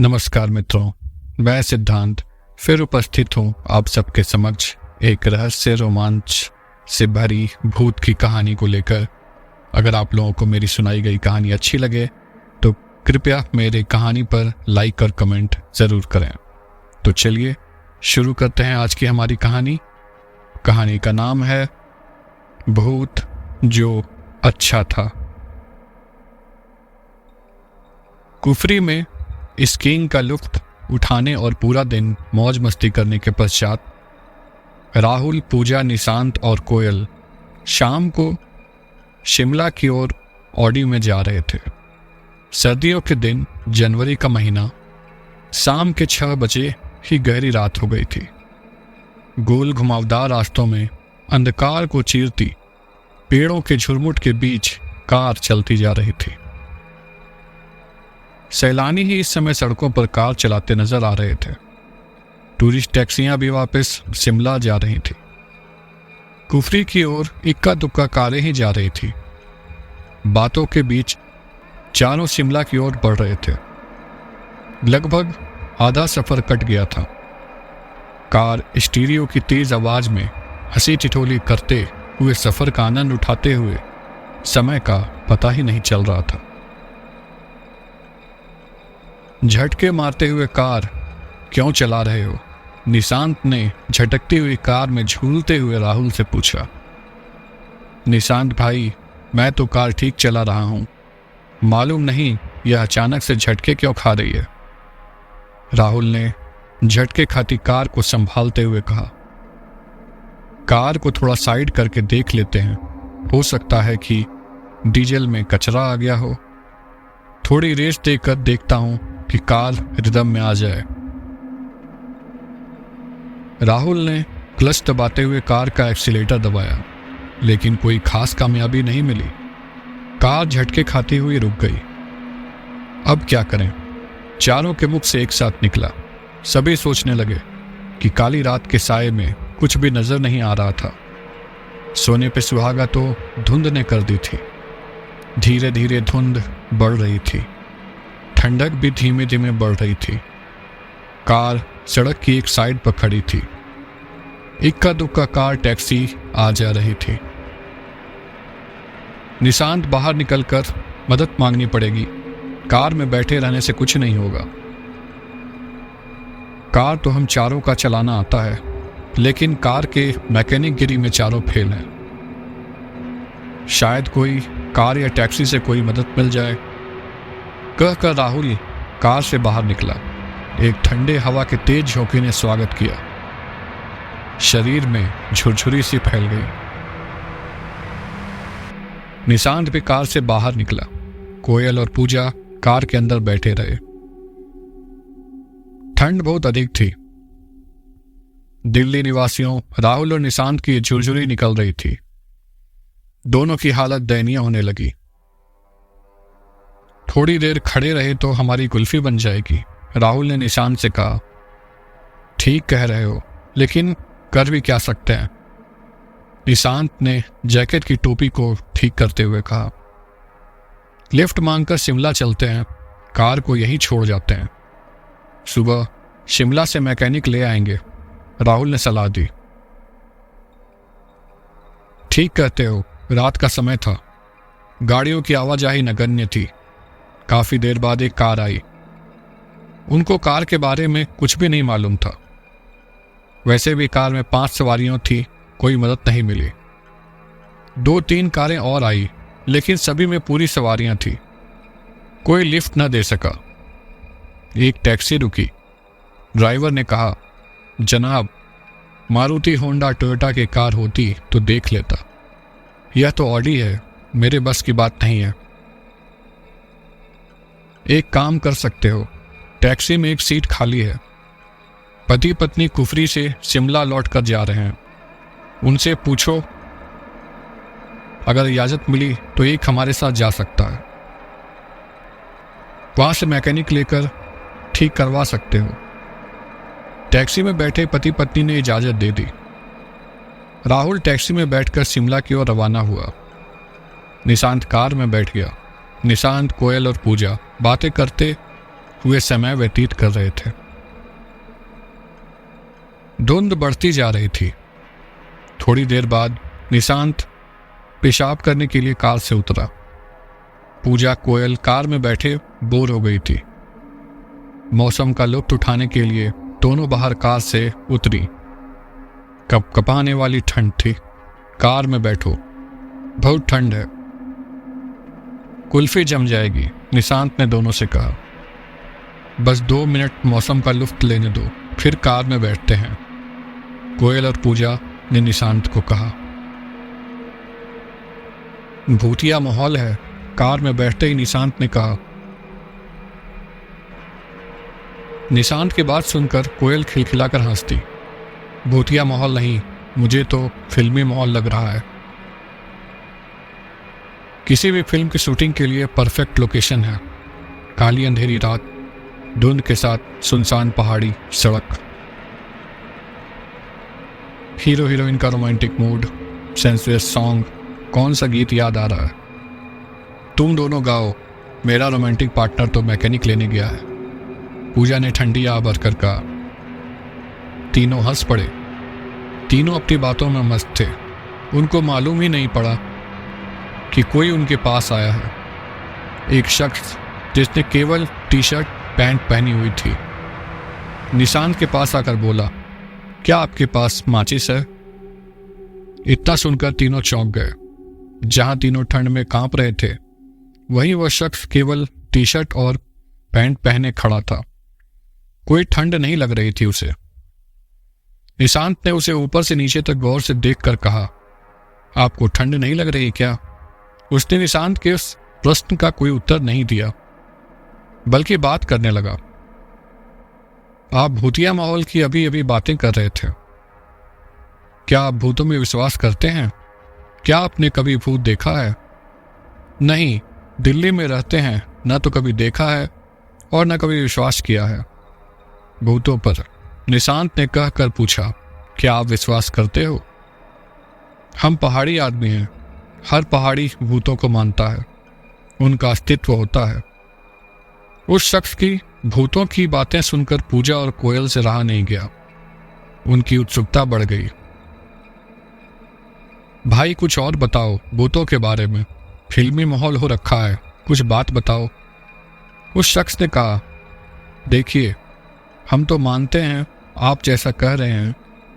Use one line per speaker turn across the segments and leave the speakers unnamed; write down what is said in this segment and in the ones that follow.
नमस्कार मित्रों, मैं सिद्धांत फिर उपस्थित हूँ आप सबके समक्ष एक रहस्य रोमांच से भरी भूत की कहानी को लेकर। अगर आप लोगों को मेरी सुनाई गई कहानी अच्छी लगे तो कृपया मेरे कहानी पर लाइक और कमेंट ज़रूर करें। तो चलिए शुरू करते हैं आज की हमारी कहानी। कहानी का नाम है भूत जो अच्छा था। कुफरी में स्कीइंग का लुत्फ उठाने और पूरा दिन मौज मस्ती करने के पश्चात राहुल, पूजा, निशांत और कोयल शाम को शिमला की ओर ऑडी में जा रहे थे। सर्दियों के दिन, जनवरी का महीना, शाम के 6 बजे ही गहरी रात हो गई थी। गोल घुमावदार रास्तों में अंधकार को चीरती पेड़ों के झुरमुट के बीच कार चलती जा रही थी। सैलानी ही इस समय सड़कों पर कार चलाते नजर आ रहे थे। टूरिस्ट टैक्सियां भी वापस शिमला जा रही थी। कुफरी की ओर इक्का दुक्का कारें ही जा रही थी। बातों के बीच चारों शिमला की ओर बढ़ रहे थे। लगभग आधा सफर कट गया था। कार स्टीरियो की तेज आवाज में हंसी ठिठोली करते हुए सफर का आनंद उठाते हुए समय का पता ही नहीं चल रहा था। झटके मारते हुए कार क्यों चला रहे हो? निशांत ने झटकती हुई कार में झूलते हुए राहुल से पूछा। निशांत भाई, मैं तो कार ठीक चला रहा हूं, मालूम नहीं यह अचानक से झटके क्यों खा रही है। राहुल ने झटके खाती कार को संभालते हुए कहा। कार को थोड़ा साइड करके देख लेते हैं, हो सकता है कि डीजल में कचरा आ गया हो। थोड़ी रेस देकर देखता हूं कि कार रिदम में आ जाए। राहुल ने क्लच दबाते हुए कार का एक्सीलेटर दबाया, लेकिन कोई खास कामयाबी नहीं मिली। कार झटके खाती हुई रुक गई। अब क्या करें? चारों के मुख से एक साथ निकला। सभी सोचने लगे कि काली रात के साये में कुछ भी नजर नहीं आ रहा था। सोने पे सुहागा तो धुंध ने कर दी थी। धीरे धीरे धुंध बढ़ रही थी। ठंडक भी धीमे धीमे बढ़ रही थी। कार सड़क की एक साइड पर खड़ी थी। इक्का दुक्का कार टैक्सी आ जा रही थी। निशांत बाहर निकलकर मदद मांगनी पड़ेगी। कार में बैठे रहने से कुछ नहीं होगा। कार तो हम चारों का चलाना आता है, लेकिन कार के मैकेनिक गिरी में चारों फेल हैं। शायद कोई कार या टैक्सी से कोई मदद मिल जाए। कहकर राहुल कार से बाहर निकला। एक ठंडे हवा के तेज झोंके ने स्वागत किया। शरीर में झुरझुरी सी फैल गई। निशांत भी कार से बाहर निकला। कोयल और पूजा कार के अंदर बैठे रहे। ठंड बहुत अधिक थी। दिल्ली निवासियों राहुल और निशांत की झुरझुरी निकल रही थी। दोनों की हालत दयनीय होने लगी। थोड़ी देर खड़े रहे तो हमारी कुल्फी बन जाएगी, राहुल ने निशांत से कहा। ठीक कह रहे हो, लेकिन कर भी क्या सकते हैं? निशांत ने जैकेट की टोपी को ठीक करते हुए कहा। लिफ्ट मांगकर शिमला चलते हैं, कार को यहीं छोड़ जाते हैं। सुबह शिमला से मैकेनिक ले आएंगे, राहुल ने सलाह दी। ठीक कहते हो, रात का समय था। गाड़ियों की आवाजाही नगण्य थी। काफी देर बाद एक कार आई। उनको कार के बारे में कुछ भी नहीं मालूम था। वैसे भी कार में 5 सवारियां थी, कोई मदद नहीं मिली। 2-3 कारें और आई, लेकिन सभी में पूरी सवारियां थी। कोई लिफ्ट न दे सका। एक टैक्सी रुकी। ड्राइवर ने कहा, जनाब, मारुति होंडा टोयोटा की कार होती तो देख लेता। यह तो ऑडी है, मेरे बस की बात नहीं है। एक काम कर सकते हो, टैक्सी में एक सीट खाली है। पति पत्नी कुफरी से शिमला लौट कर जा रहे हैं। उनसे पूछो, अगर इजाजत मिली तो एक हमारे साथ जा सकता है। वहां से मैकेनिक लेकर ठीक करवा सकते हो। टैक्सी में बैठे पति पत्नी ने इजाजत दे दी। राहुल टैक्सी में बैठकर शिमला की ओर रवाना हुआ। निशांत कार में बैठ गया। निशांत, कोयल और पूजा बातें करते हुए समय व्यतीत कर रहे थे। धुंध बढ़ती जा रही थी। थोड़ी देर बाद निशांत पेशाब करने के लिए कार से उतरा। पूजा, कोयल कार में बैठे बोर हो गई थी। मौसम का लुत्फ उठाने के लिए दोनों बाहर कार से उतरी। कपकपाने वाली ठंड थी। कार में बैठो, बहुत ठंड है। कुल्फी जम जाएगी, निशांत ने दोनों से कहा। बस 2 मिनट मौसम का लुत्फ लेने दो, फिर कार में बैठते हैं, कोयल और पूजा ने निशांत को कहा। भूतिया माहौल है, कार में बैठते ही निशांत ने कहा। निशांत की बात सुनकर कोयल खिलखिलाकर हंसती। भूतिया माहौल नहीं, मुझे तो फिल्मी माहौल लग रहा है। किसी भी फिल्म की शूटिंग के लिए परफेक्ट लोकेशन है। काली अंधेरी रात, धुंध के साथ सुनसान पहाड़ी सड़क, हीरो हीरोइन का रोमांटिक मूड, सेंसुअस सॉन्ग। कौन सा गीत याद आ रहा है? तुम दोनों गाओ, मेरा रोमांटिक पार्टनर तो मैकेनिक लेने गया है, पूजा ने ठंडी आह भरकर कहा। तीनों हंस पड़े। तीनों अपनी बातों में मस्त थे। उनको मालूम ही नहीं पड़ा कि कोई उनके पास आया है। एक शख्स जिसने केवल टी शर्ट पैंट पहनी हुई थी निशांत के पास आकर बोला, क्या आपके पास माचिस है? इतना सुनकर तीनों चौंक गए। जहां तीनों ठंड में कांप रहे थे, वहीं वह शख्स केवल टी शर्ट और पैंट पहने खड़ा था। कोई ठंड नहीं लग रही थी उसे। निशांत ने उसे ऊपर से नीचे तक गौर से देखकर कहा, आपको ठंड नहीं लग रही क्या? उसने निशांत के उस प्रश्न का कोई उत्तर नहीं दिया, बल्कि बात करने लगा। आप भूतिया माहौल की अभी अभी बातें कर रहे थे। क्या आप भूतों में विश्वास करते हैं? क्या आपने कभी भूत देखा है? नहीं, दिल्ली में रहते हैं, न तो कभी देखा है और न कभी विश्वास किया है भूतों पर। निशांत ने कहकर पूछा, क्या आप विश्वास करते हो? हम पहाड़ी आदमी हैं। हर पहाड़ी भूतों को मानता है, उनका अस्तित्व होता है। उस शख्स की भूतों की बातें सुनकर पूजा और कोयल से रहा नहीं गया। उनकी उत्सुकता बढ़ गई। भाई कुछ और बताओ भूतों के बारे में, फिल्मी माहौल हो रखा है, कुछ बात बताओ। उस शख्स ने कहा, देखिए, हम तो मानते हैं आप जैसा कह रहे हैं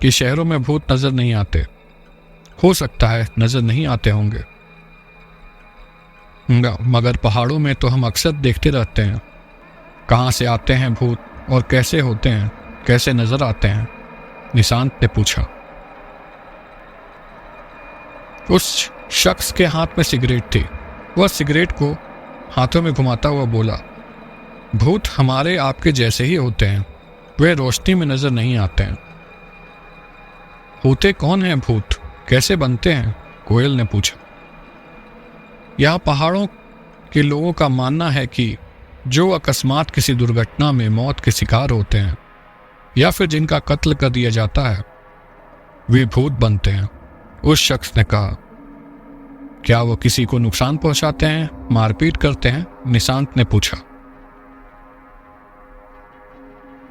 कि शहरों में भूत नजर नहीं आते। हो सकता है नजर नहीं आते होंगे, मगर पहाड़ों में तो हम अक्सर देखते रहते हैं। कहाँ से आते हैं भूत और कैसे होते हैं, कैसे नजर आते हैं? निशांत ने पूछा। उस शख्स के हाथ में सिगरेट थी। वह सिगरेट को हाथों में घुमाता हुआ बोला, भूत हमारे आपके जैसे ही होते हैं, वे रोशनी में नजर नहीं आते हैं। होते कौन हैं भूत, कैसे बनते हैं? कोयल ने पूछा। यहाँ पहाड़ों के लोगों का मानना है कि जो अकस्मात किसी दुर्घटना में मौत के शिकार होते हैं या फिर जिनका कत्ल कर दिया जाता है, वे भूत बनते हैं। उस शख्स ने कहा, क्या वो किसी को नुकसान पहुंचाते हैं, मारपीट करते हैं? निशांत ने पूछा।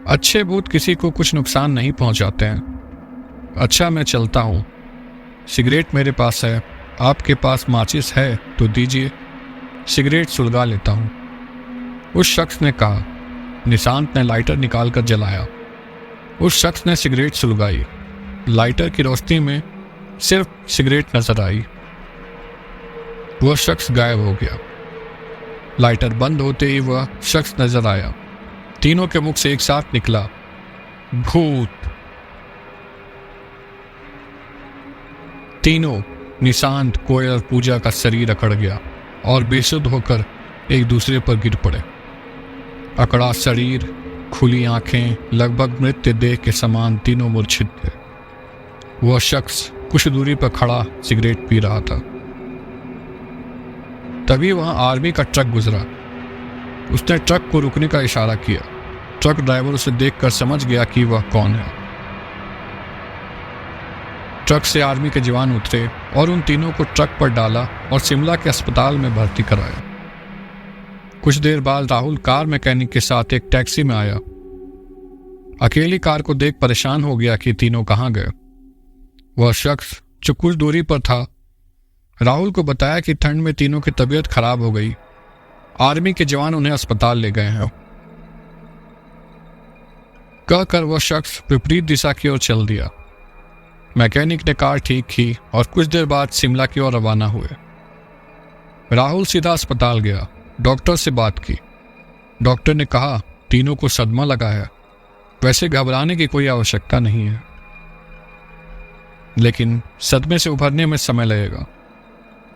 अच्छे भूत किसी को कुछ नुकसान नहीं पहुंचाते हैं। अच्छा, मैं चलता हूं, सिगरेट मेरे पास है, आपके पास माचिस है तो दीजिए, सिगरेट सुलगा लेता हूं। उस शख्स ने कहा। निशांत ने लाइटर निकालकर जलाया। उस शख्स ने सिगरेट सुलगाई। लाइटर की रोशनी में सिर्फ सिगरेट नजर आई। वह शख्स गायब हो गया। लाइटर बंद होते ही वह शख्स नजर आया। तीनों के मुख से एक साथ निकला, भूत। तीनों, निशांत, कोयल और पूजा का शरीर अकड़ गया और बेसुध होकर एक दूसरे पर गिर पड़े। अकड़ा शरीर, खुली आंखें, लगभग मृत्यु देह के समान तीनों मूर्छित थे। वह शख्स कुछ दूरी पर खड़ा सिगरेट पी रहा था। तभी वहां आर्मी का ट्रक गुजरा। उसने ट्रक को रुकने का इशारा किया। ट्रक ड्राइवर उसे देखकर समझ गया कि वह कौन है। ट्रक से आर्मी के जवान उतरे और उन तीनों को ट्रक पर डाला और शिमला के अस्पताल में भर्ती कराया। कुछ देर बाद राहुल कार मैकेनिक के साथ एक टैक्सी में आया। अकेली कार को देख परेशान हो गया कि तीनों कहाँ गए। वह शख्स जो कुछ दूरी पर था राहुल को बताया कि ठंड में तीनों की तबीयत खराब हो गई, आर्मी के जवान उन्हें अस्पताल ले गए हैं। कहकर वह शख्स विपरीत दिशा की ओर चल दिया। मैकेनिक ने कार ठीक की और कुछ देर बाद शिमला की ओर रवाना हुए। राहुल सीधा अस्पताल गया, डॉक्टर से बात की। डॉक्टर ने कहा तीनों को सदमा लगा है, वैसे घबराने की कोई आवश्यकता नहीं है, लेकिन सदमे से उभरने में समय लगेगा।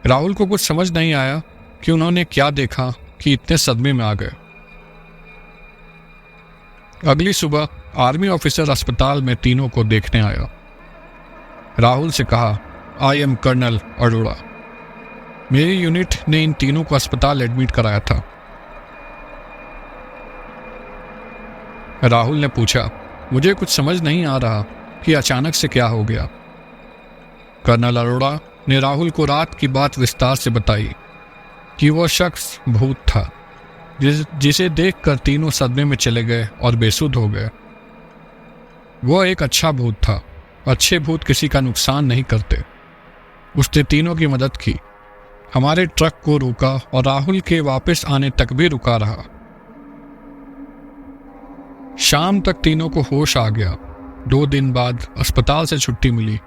राहुल को कुछ समझ नहीं आया कि उन्होंने क्या देखा कि इतने सदमे में आ गए। अगली सुबह आर्मी ऑफिसर अस्पताल में तीनों को देखने आया। राहुल से कहा, आई एम कर्नल अरोड़ा, मेरी यूनिट ने इन तीनों को अस्पताल एडमिट कराया था। राहुल ने पूछा, मुझे कुछ समझ नहीं आ रहा कि अचानक से क्या हो गया। कर्नल अरोड़ा ने राहुल को रात की बात विस्तार से बताई कि वह शख्स भूत था जिसे देखकर तीनों सदमे में चले गए और बेसुध हो गए। वह एक अच्छा भूत था। अच्छे भूत किसी का नुकसान नहीं करते। उसने तीनों की मदद की, हमारे ट्रक को रोका और राहुल के वापस आने तक भी रुका रहा। शाम तक तीनों को होश आ गया। 2 दिन बाद अस्पताल से छुट्टी मिली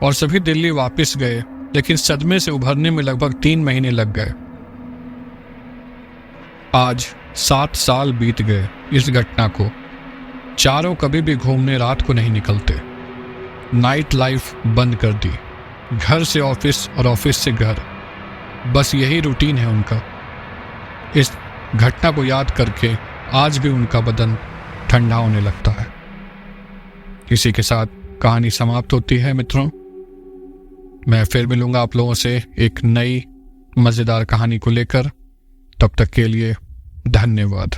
और सभी दिल्ली वापस गए, लेकिन सदमे से उभरने में लगभग 3 महीने लग गए। आज 7 साल बीत गए इस घटना को। चारों कभी भी घूमने रात को नहीं निकलते। नाइट लाइफ बंद कर दी, घर से ऑफिस और ऑफिस से घर, बस यही रूटीन है उनका। इस घटना को याद करके आज भी उनका बदन ठंडा होने लगता है। इसी के साथ कहानी समाप्त होती है मित्रों। मैं फिर मिलूंगा आप लोगों से एक नई मज़ेदार कहानी को लेकर। तब तक के लिए धन्यवाद।